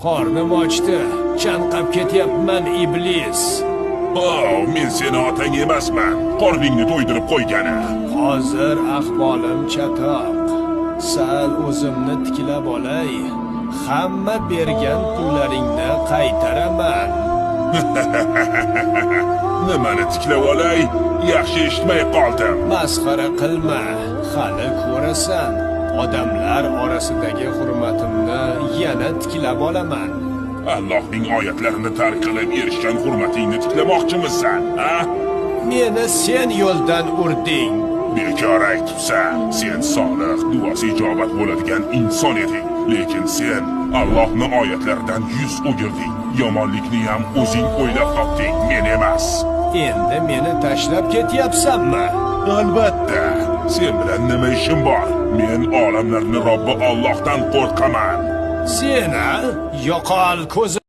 Qornim ochdi. Chanqab ketyapman iblis. Men seni otang emasman. Qorningni to'ydirib qo'ygani. Hozir ahvolim chatoq. Sal o'zimni tiklab olay. Hamma bergan pullaringni qaytaraman. Nimani tiklab olay? Yaxshi eshitmay qoldim. Masxara qilma. Hali ko'rasan. Odamlar orasidagi hurmatimni yana tiklab olaman. Allohning oyatlarini tark qilib erishgan hurmatingni tiklamoqchimisan, ha? Meni sen yo'ldan urding. Bekor aytibsan, sen solih, duosi ijobat bo'ladigan inson eding. Lekin sen Allohning oyatlaridan yuz o'girding. Yomonlikni ham o'zing o'ylab topding, men emas. Endi meni tashlab ketyapsanmi? Albatta, sen bilan nima ishim bor? Men olamlarning Robbi Allohdan qo'rqaman. Sen-a? Yo'qol ko'zim.